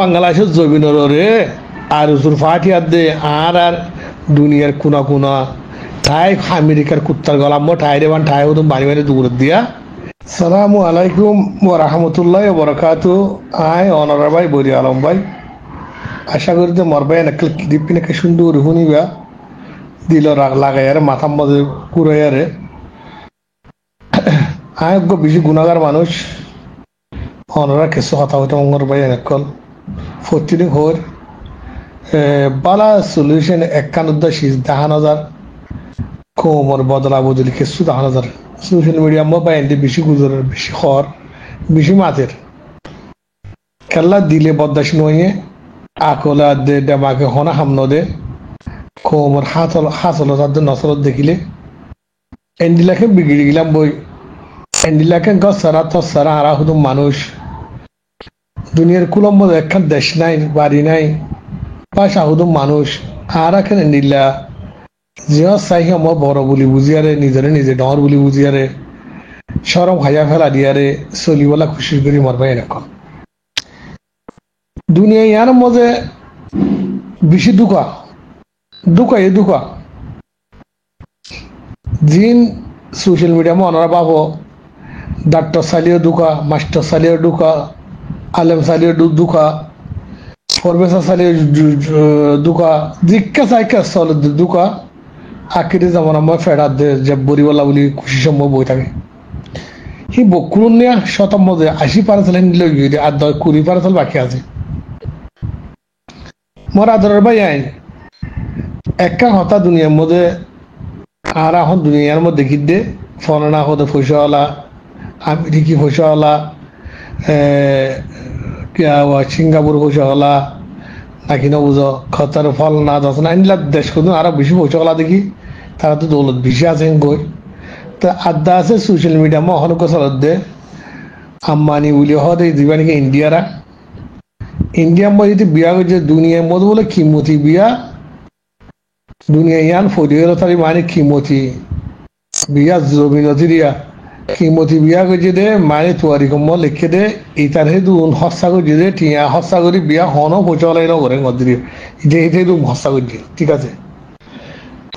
বাংলাদেশের জমিনের রে আর উজুর ফাটিয়ার দে আর দুনিয়ার কোনা কোনা ঠাই আমেরিকার কুত্তার গলাম ঠাই রে বান ঠাই হতো বাড়ি বাড়ি দূর দিয়া। সালামু আলাইকুম ওয়া রাহমাতুল্লাহি ওয়া বারাকাতু। আয় অনরা ভাই বরি আলম ভাই, আশা করি যে মর ভাই নাকল দিপিনে কে সুন্দর হুনিবা দিল রাগ লাগায়ারে মাথার মধ্যে কুড়াইয়ারে। আয় গো বেশি গুণাগার মানুষ অনরা কিছু কথা হইতে মঙ্গর ভাই নাকল প্রতিদিন হর বালা সলিউশন একান্ন শীষ দেখান হাজার কোমর বদলা বদলি কিছু দেখান হাজার সোশ্যাল মিডিয়া মোবাইল দিয়ে বেশি গুজরের বেশি হর বেশি মাতের খেলা দিলে বদাস নয়ে আকলা দে ডেমাকে হনা হামন দে কোমর হাসল তাদের নসরত দেখিলে এন্ডিলাকে বিগড়ে গেলাম বই এন্ডিলাকে গছ সারা তো সারা আরা শুধু মানুষ দুনিয়ার কুলম্ব একখান দেশ নাই বাড়ি নাই পাশা শুধু মানুষ আর এখন এন্ডিলা জিও চাই মই বড় বুলি বুঝিয়ারে নিজরে নিজে ডর বুলি বুঝিয়ারে সরম হাইয়া ফেলা দিয়ারে চলিবলা খুশি করি মরবাই এরকম দুনিয়া ইয়ার মজে বেশি দুকা জিন সোশ্যাল মিডিয়া মনারা পাবো ডাক্তার সালিও দুকা মাস্টার সালিও দুকা আলেম সালিও দুকা প্রফেসর সালিও দুকা জিজ্ঞা চাইকা চল দুকা আখিরে যেমন আমার ফেরাত দে যে বরিওয়ালা বলি খুশি সম্ভব বই থাকে সি বকুন নিয়ে শতম মধ্যে 80% নিলে গিয়ে আর 20% বাকি আছে মোর আদরের ভাই আইন একটা কথা দুনিয়ার মধ্যে আর এখন দুনিয়ার মধ্যে দেখি দে ফলনা হতে পয়সাওয়ালা আমেরিকি পয়সাওয়ালা সিঙ্গাপুর পয়সাওয়ালা নাকি না বুঝো খতার ফল না দশ না আইনলা দেশ করুন আরো বেশি পয়সাওয়ালা দেখি তারা তো দৌলত বেশি আছেন গই তো আড্ডা আছে সোশ্যাল মিডিয়া মহন চলত দে আম্বানি বলি হতে দিবা নাকি ইন্ডিয়ার মধ্যে যদি বিয়া করছে দুনিয়ার মধ্যে বলে কিমতি বিয়া দুনিয়া ইয়ান ফরিয়ে তারি মানে কিমতি বিয়া জমিনতি দিয়া কিমতি বিয়া করছে দে মানে তুয়ারি কম লিখে দে ইতার হে দুন হস্তা করছে দে টিয়া হস্তা করি বিয়া হনও পৌঁছাওয়ালা এনে ঘরে মধ্যে দিয়ে যে হেঁটে হস্তা করছে ঠিক আছে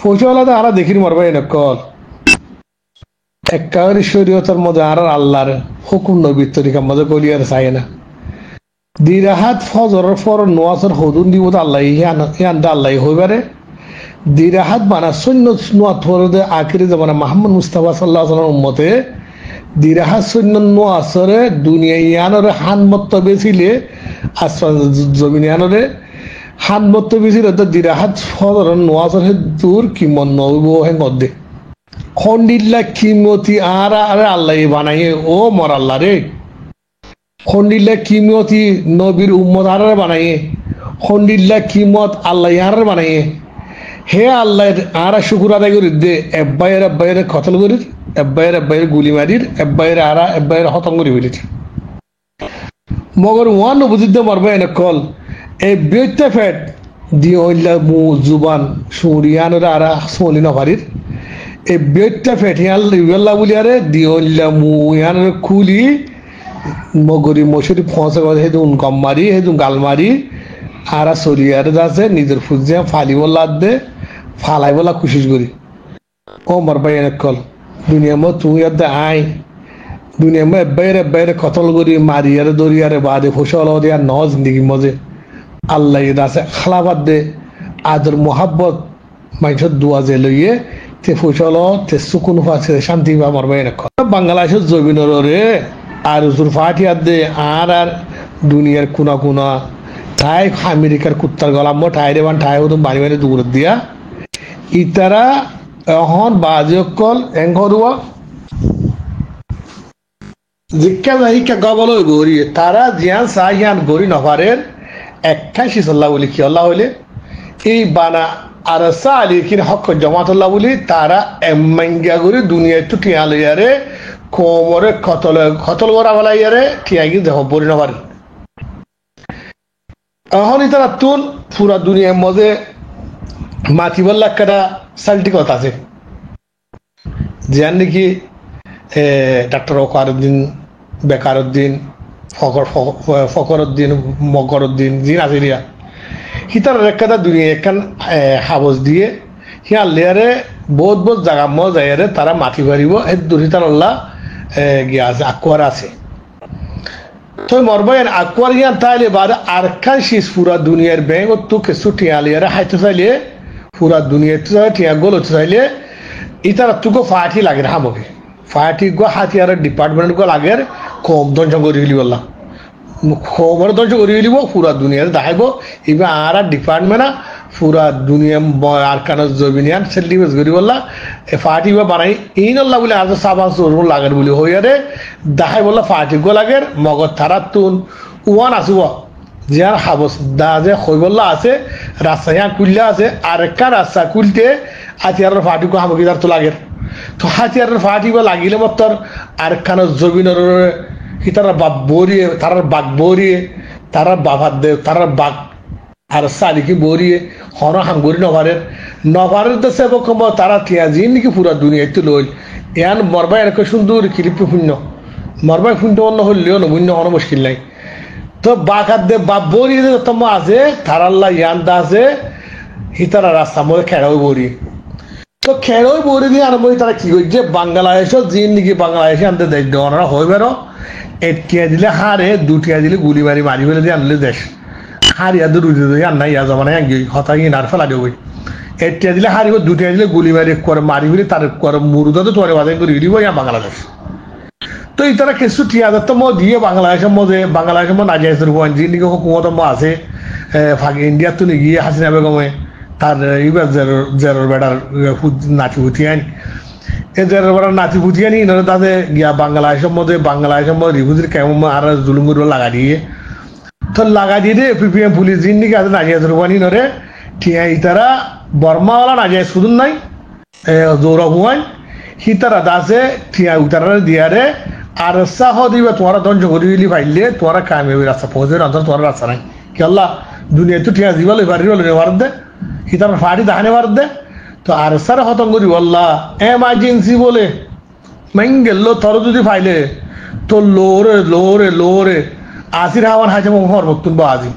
পৌঁছাওয়ালাতে আরা দেখির মারবা এনেকল একেবারে শরীয়তের মধ্যে আর আল্লাহর হুকুম নবীর তরিকার মধ্যে গলিয়ার চাই না দিরাহাত ফজরের পর নোয়াজের হদুন দিব আল্লাহ ইয়ানটা আল্লাহ হইবারে দিরাহাত বানা সৈন্য নোয়াত ফরদে আখিরি জামানা মোহাম্মদ মুস্তাফা সাল্লাল্লাহু আলাইহি ওয়াসাল্লাম উম্মতে দিরাহাত সৈন্য নোয়াসরে দুনিয়া ইয়ানরে হান মত বেছিলে আসমান জমিন ইয়ানরে হান মত বেছিলে তো দিরাহাত ফজরের নোয়াজের দূর কি মন নইব হে গদে খন্ডিল্লা কিমতি আর আল্লাহ বানাইয়ে ও মর আল্লাহ রে খন্ডিল্লা কিমতি নবীর উম্মত আর বানাইয়ে খন্ডিল্লা কিমত আল্লাহ আর বানাইয়ে হে আল্লাহ আর শুকুর আদায় করি দে এব্বাইয়ের কতল করির এব্বাইয়ের গুলি মারির এব্বাইয়ের হতম করি ফেলির মগর ওয়ান বুঝিতে মারবে এনে কল এই বেটা ফেট দিয়ে হইলা মু জুবান সুরিয়ানোর আর সোলি নভারির এই বেটা ফেট ইয়াল্লা বলি আরে দিয়ে হইলা মু ইয়ানোর খুলি মগরি মশুরি ফসে হেদুন গম মারি হেদুন গাল মারি আর সরিয়ারে যাচ্ছে নিজের ফুজিয়া ফালি বলা দে ফালাই বলা খুশি করি ও মর ভাই কল দুনিয়া মো তুই দে আই দুনিয়া মে বাইরে কতল করি মারিয়ারে দরিয়ারে বাদে ফসল দিয়া ন জিন্দগি মজে আল্লাহ আছে খালাবাদ দে আদর মোহাব্বত মানুষের দোয়া যে লইয়ে তে ফসল তে সুকুন আছে শান্তি বা মর ভাই কল বাংলাদেশের জমিনের রে আর উজুর ফাটিয়ার দে আর দুনিয়ার কোনা ঠাই আমেরিকার কুত্তার গলাম ঠাই রে বান ঠাই হতো বাড়ি বাড়ি দূর দিয়া ইতারা এখন বাজকল এঙ্গরুয়া জিজ্ঞা যাই গবল গড়ি তারা জিয়ান সাহিয়ান গড়ি নফারের একটা শিসল্লাহ বলি কি আল্লাহ হইলে এই বানা আর আলী কিন হক জমাতুল্লাহ বলি তারা এমাঙ্গা গড়ি দুনিয়া একটু টিয়া লইয়ারে কোমরে খতল করা ফেলাইয়ারে টিয়া গিয়ে দেহ বলি নফারের এখনই তারা তুল পুরা দুনিয়ার মধ্যে মাতিবল্লা একটা সালটি কথা আছে যার নাকি ডাক্তার ওকারুদ্দিন বেকারুদ্দিন ফকরউদ্দিন মকরউদ্দিন জিন আসিরিয়া হিতার রেখাটা দুনিয়া একখান হাবস দিয়ে হিয়ার লেয়ারে বহুত বহুত জায়গা যাইয়ারে তারা মাটি পারিব এই দুরিতার আল্লাহ গিয়া আছে আকুয়ার আছে তো মরবাইন আকুয়ার ইয়ান তাইলে বাদ আর খান শীষ পুরা দুনিয়ার ব্যাংক তো কিছু টিয়া লিয়ারে হাইতে চাইলে পুরা দুনিয়া টিয়া গোল হতে চাইলে ইতারা তুকো ফাটি লাগে হামকে ফাটি গো হাতিয়ার ডিপার্টমেন্ট গো লাগে কম ধ্বংস করে গেলি বললাম খবর ধ্বংস করে গেলিব পুরা দুনিয়াতে দেখাইব এবার আর ডিপার্টমেন্ট পুরা দুনিয়া আর কান জমিনিয়ান সেলিব্রেট করি বললা ফাটি বা বানাই ইনল্লা বলে আজ সাবান চোর লাগের বলে হইয়ারে দেখাই বললা ফাটি গো লাগের মগজ থারা তুন ওয়ান আসুব যার হাবস দা যে হইবল্লা আছে রাস্তা ইয়া কুললে আছে আর একটা রাস্তা কুলতে হাতিয়ারের ফাটি গো হামকিদার তো লাগের তো হাতিয়ারের ফাটি বা লাগিলে মতর আর কান জমিনের তারা বাপ বরিয়ে তারার বাঘ বরিয়ে তারার বাভার দে তারার বাঘ আর সালিকি বরিয়ে হন হাঙ্গুরি নভারের দেশে বকম তারা টিয়া জিন নাকি পুরা দুনিয়াতে লইল ইয়ান মরবাই এরকম সুন্দর কিলিপ শূন্য মরবাই শূন্য অন্য হইলেও নমূন্য হন মুশকিল নাই তো বাঘ আর দে বাপ বরিয়ে যে তম আছে তারাল্লা ইয়ান দা আছে হিতারা রাস্তা মধ্যে খেড়াও বরি তো খেড়াও বরি দিয়ে আরম্ভ তারা কি করছে বাংলাদেশও জিন নাকি বাংলাদেশে আনতে দেয় ওনারা হয়ে বেরো একটিয়া দিলে হারে দুটিয়া দিলে গুলি মারি মারি ফেলে দিয়ে আনলে দেশ হারিয়া দূর আন্না ইয়া জমানে হতাই নার ফেলা দেবই একটিয়া দিলে হারিব দুটিয়া দিলে গুলি মারি করে মারি ফেলে তার করে মুরুদা তো তোরে বাজাই করে দিব ইয়া বাংলাদেশ তো এই তারা কিছু টিয়া তো মো দিয়ে বাংলাদেশের মধ্যে নাজাইজের হুয়ান যিনি হুকুমত আছে ফাঁকি ইন্ডিয়ার তো গিয়ে হাসিনা বেগমে তার ইবার জেরোর বেটার নাতি হুতিয়ান এদের নাতি বুঝিয়ে নি তাতে গিয়া বাংলাদেশের মধ্যে রিভুজির কেমন আর জুলুমগুলো লাগা দিয়ে তো লাগা দিয়ে দে পিপিএম পুলিশ দিন নাকি আছে নাজিয়া জরুবানি নরে ঠিয়া ইতারা বর্মাওয়ালা নাজিয়া শুধু নাই জৌরব হুয়ান হিতারা দাসে ঠিয়া উতারা দিয়ারে আর সাহ দিবে তোমারা ধ্বংস করে দিলি পাইলে তোমারা কামিয়াবি রাস্তা পৌঁছে অন্তর তোমার রাস্তা নাই কি আল্লাহ দুনিয়া তো ঠিয়া দিবা লইবারি নেওয়ার দে হিতারা ফাড়ি দাহানে মার দে তো আর সারা হতম করি বললা এমার্জেন্সি বলে গেল তোর যদি ফাইলে তো লোরে আসির হাওয়ান হাজে হরবতুন বা আজি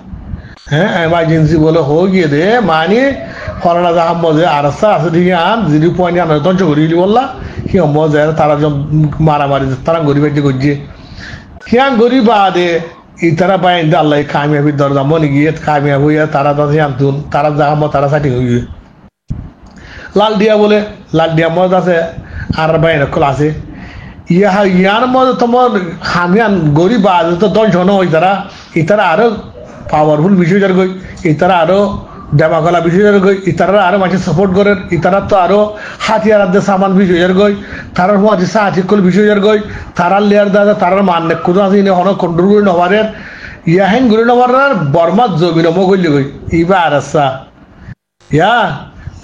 হ্যাঁ এমার্জেন্সি বলে হো গিয়ে দে মানে ফরানা জাহাম মজে আরসা আছে দিকে আন জিরো পয়েন্ট আন ধ্বংস করি বললা কি মজা তারা মারামারি তারা গরিব করছে কিয়ান গরিব আদে ই তারা বাইন আল্লাহ কামিয়াবির দরজা মনে গিয়ে কামিয়াব হইয়া তারা দাঁড়িয়ে আনতুন তারা জাহাম তারা সাটি হইয়ে লাল দিয়া মদ আছে আর বাইরে কল আছে ইয়ার মধ্যে তোমার হামিয়ান গরিব আছে তো ধ্বংস হই তারা ইতারা আরো পাওয়ারফুল বিষয় গই ইতারা আরো দেমাকলা বিষয় গই ইতারা আরো মাঝে সাপোর্ট করে ইতারা তো আরো হাতিয়ার আদে সামান বিষয় গই তারার মাঝে সাহায্য বিষয় গই তারার লেয়ার দাদা তারার মানে কোনো আছে হন কন্ট্রোল করে নবারের ইয়াহেন গুলি নবারের বর্মাত জমি নম গইলে গই ইবা আর আসা ইয়া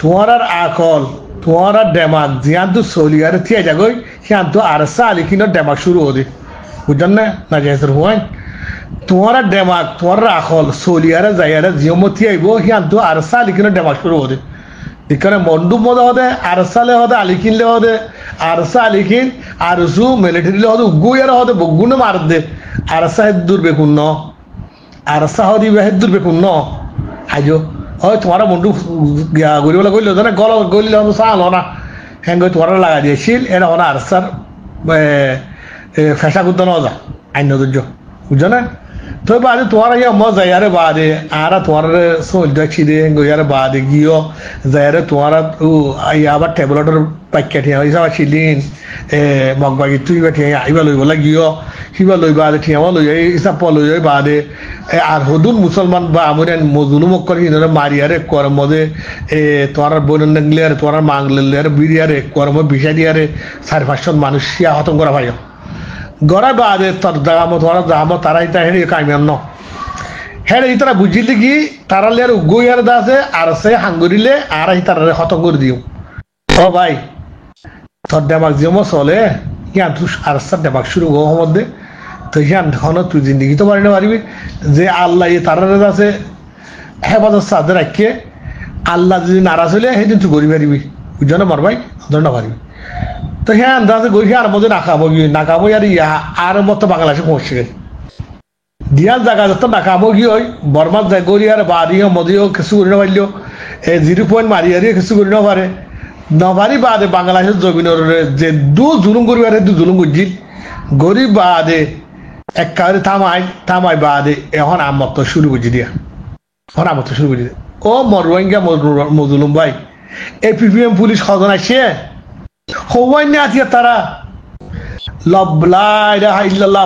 তোমার আকল তোমার ডেমাক জিয়ান তো চলিয়ারে থিয়া যাগই সিয়ান তো আর সালি কিনো ডেমাক শুরু হতে বুঝলেন না যাইসর হুয়াই তোমার ডেমাক তোমার আকল চলিয়ারে যাইয়ারে জিয়মতি আইব সিয়ান তো আর সালি কিনো ডেমাক শুরু হতে এখানে মন্ডুপ মজা হতে আর সালে হতে আলিকিনলে হতে আর আলিকিন আর সু মিলিটারিলে হতে গুয়ারে হতে বগুনে মার দে আর সাহেব দূর বেকুন ন আর সাহদি বেহেদ দূর বেকুন ন আইজো হয় তোমার বন্ধু গরিবলা গইল জানে গল গইলে চাল না হ্যাঁ গই তোমার লাগা দিয়েছিল এটা হনা আর স্যার ফেসা করতে না যা আইন ধৈর্য বুঝছো না তো বাদে তোমার ইয়া মজা যাইয়ারে বাদে আর তোমার সোল দেখছি দে গইয়ারে বাদে গিয়ে যাইয়ারে তোমার আবার ট্যাবলেটের প্যাকেট হিসাবে ছিলিন মগবাগি তুই বেঠিয়ে আইবা লইবলা গিয়ে সিবা লই বাদে ঠিয়ামা লই হিসাব লই বাদে আর হদুন মুসলমান বা আমরিয়ান মজুলুমক করে ইনরে মারিয়ারে কর্মদে তোমার বোনের নেগলিয়ারে তোমার মাংলিয়ারে বিরিয়ারে কর্ম বিষা দিয়ারে 400-500 মানুষ সিয়া হতম করা ভাই গড়া বাদে তোর দামো তারা ইতা হেরে কামিয়ান ন হেরে ইতারা বুঝিলে কি তারা লিয়ার উগইয়ার দাসে আর সে হাঙ্গুরিলে আর তারা হতম করে দিও ও ভাই তোর ডেমাক জিও চলে ইয়ান তুই আর সার ডেমাক শুরু গো মধ্যে তো ইয়ান হন তুই জিন্দগি তো পারিনা পারবি যে আল্লাহ তারা আছে হেফাজত সাথে রাখিয়ে আল্লাহ যদি নারাজ হলে সেদিন তুই গড়ি পারিবি বুঝছো না মারবাই ধন্য পারিবি তো হ্যাঁ আন্দাজে গই আর মধ্যে নাকাবো আর ইয়া আর মতো বাংলাদেশে পৌঁছে গেছে দিয়ার জায়গা যত নাকামো কি হয় বর্মার যায় গড়িয়ার বাড়িও মদিও কিছু করে পারলেও এই 0 পয়েন্ট মারিয়ারিও কিছু করে পারে নবারি বাদে বাংলাদেশের জমিনের যে জুলুম করবে আর জুলুম করছিল গরিব বাদে একেবারে থামাই বাদে এখন আমত শুরু করছি দিয়া এখন আমত শুরু করছি ও মরুয়াঙ্গা মজুলুম ভাই এপিপিএম পুলিশ সজন আসছে হওয়াই না আছে তারা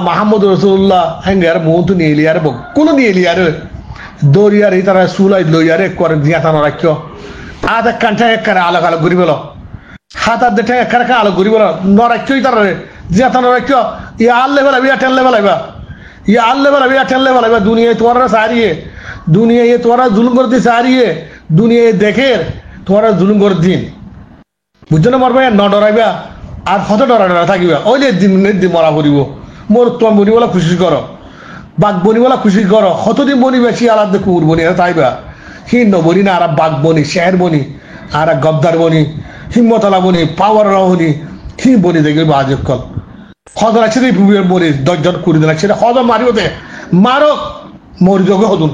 মাহমুদ রসুল্লাহ হ্যাঙ্গার মহন্তু নিয়ে এলি আর কোনো নিয়ে এলি আর দরিয়ার এই তারা সুলাই লইয়ারে করে জিয়াতানো রাখিও হাত এক কান ঠেক একারে আলোক আলোক ঘুরি বলো হাত হাত ঠেক একারে আলোক ঘুরি বলো নরাখিও তারা জিয়াতানো রাখিও ইয়া আল্লে বেলা বিয়া টেনলে বেলাইবা ইয়া আল্লে বেলা বিয়া টেনলে বেলাইবা দুনিয়ায় তোমারা সারিয়ে দুনিয়ায় তোমরা জুলুম করে দিয়ে সারিয়ে দুনিয়ায় দেখে তোমরা জুলুম করে দিন বুঝছো না মরবে ন ডরাইবা আর কত ডরা থাকিবা ওই দিন মরা পড়িব মোর তোমার বনিবলা খুশি করো বাঘ বনিবলা খুশি করো কতদিন বনি বেশি আলাদা কুকুর বনি তাইবা হিন্ন বনি না আর বাঘ বনি শের বনি আর গদ্দার বনি হিম্মতলা বনি পাওয়ার বনি কি বনি দেখবে বাজব কল কত লাগছে বনি 10 জন 20 জন লাগছে কত মারিওতে মারো মরি যোগে হতুন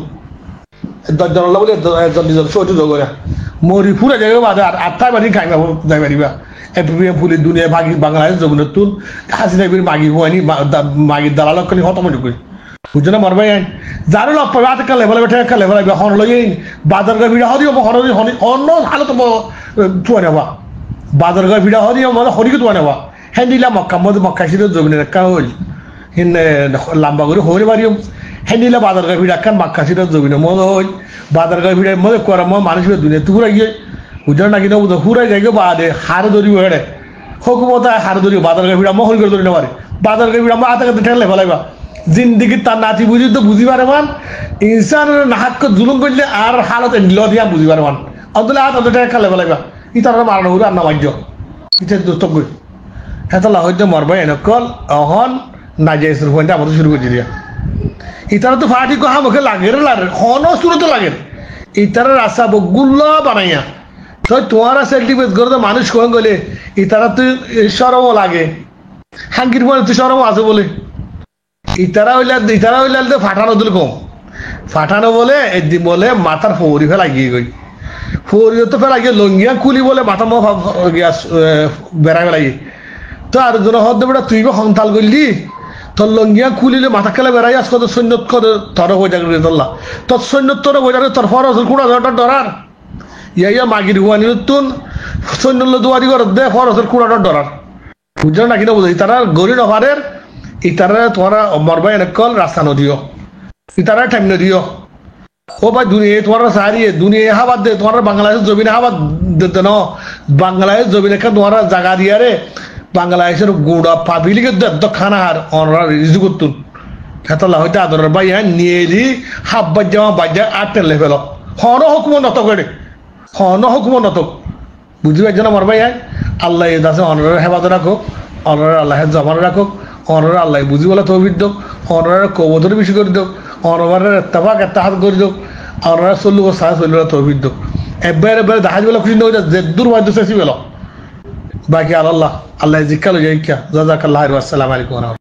10 জন বলে 1 জন ছোট যোগে মরি পুরো জায়গায় বাদে আর 8টা বাড়ি খাইবা যাই পারিবা এপিপিএম পুলিশ দুনিয়া ভাগি বাংলাদেশ জমিনের তুল হাসিনা বির মাগি হয়নি মাগির দালালক খালি খতম হয়ে ঢুকে বুঝছো না মরবাই আইন যারও লপ পাবে হাতে কালে বলে বেঠে কালে বলে হন লই বাজার গা ভিড়া হরিও অন্য হালত তুয়া নেবা বাজার গা ভিড়া হরিও মানে হরিকে তুয়া নেবা হ্যাঁ দিলা মক্কা মধ্যে মক্কা ছিল জমিনের একটা হইল হিন লম্বা করে হরে বাড়িও হ্যাঁ দিলা বাজার গা ভিড়া কান মক্কা ছিল জমিনের মনে হইল বাজার গা ভিড়ার মধ্যে করার মানুষ দুনিয়া তুরা গিয়ে বুঝলো না কিনা বুঝো পুরাই যাইগে বাদে হারে ধরিব হেড়ে হকুমত হারে ধরিব বাজার গা ভিড়া মহল করে ধরি নেবারে বাজার গা ভিড়া হাতে কাছে ঠেলে ফেলাইবা জিন্দিগি তার নাতি বুঝি তো বুঝি পারে মান ইনসানের নাহাক জুলুম করলে আর হালত ল দিয়া বুঝি পারে মান অন্তলে হাত অন্তটা খেলে ফেলাইবা ইতার মারানো হলো আর না বাজ্য ইতার দুস্তব্য হেতলা হইতে মরবাই এনেকল অহন নাজাইসের পয়েন্টে আমাদের শুরু করে দিয়া ইতারা তো ফাটি কহা মুখে লাগে লাগে হন শুরু তো লাগে ইতারা রাস্তা বগুল্লা বানাইয়া তো তোমারা সেন্টিমেন্ট করে তো মানুষ কখন গেলে ইতারা তো সরমও লাগে হাঙ্কির পরে তো সরমও আছে বলে ইতারা হইলে তো ফাটানো দিল কম ফাটানো বলে বলে মাথার ফৌরি ফেলা গিয়ে গই ফৌরি তো ফেলা গিয়ে লঙ্গিয়া কুলি বলে মাথা মো বেড়া ফেলাই তো আর জন হদ বেটা তুই বা হংতাল করলি তোর লঙ্গিয়া কুলিলে মাথা খেলে বেড়াই আস কত সৈন্য কত তর হয়ে যাবে তোল্লা তোর সৈন্য তোর হয়ে যাবে তোর ফরস কুড়া ডরার ইয়া মাগির হুয়ানি তুন সৈন্য দুয়ারি করে দে ফরসের কুড়াটা ডরার বুঝলো না কিনা বুঝো ইতারা গরি নভারের ইতারা তোমার মরবাই এনেকল রাস্তা নদিও ইতারা টাইম নদিও ও ভাই দুনিয়া তোমার সারিয়ে দুনিয়া হাবাদ দে তোমার বাংলাদেশের জমিনে হাবাদ দে ন বাংলাদেশ জমিনে তোমার জায়গা দিয়া রে বাংলাদেশের গুড়া পাবিলিকে খানা হার অনরা রিজু করতুন খেতলা হইতে আদরের ভাই হ্যাঁ নিয়ে দি হাব বাজ্যা বাজ্যা আটটা লেভেল হন হুকুম নত করে হন হুকুম নত বুঝতে পারছো না মরবাই হ্যাঁ আল্লাহ এ দাসে অনরের হেফাজত রাখো অনরের আল্লাহের জমান রাখো অনরের আল্লাহ বুঝি বলে তহবিদ দোক অনরের কবতর বেশি করে দোক অনরের এত্তাফাক এত্তাহাত করে দোক অনরের চল্লু সাহা চল্লু তহবিদ দোক এবারে দাহাজ বেলা খুশি নয় যে দূর বাদ্য চেষি বেল বাকি আল্লাহ জিজ্ঞালো যাই জাজাকাল্লাহ আসসালামু আলাইকুম।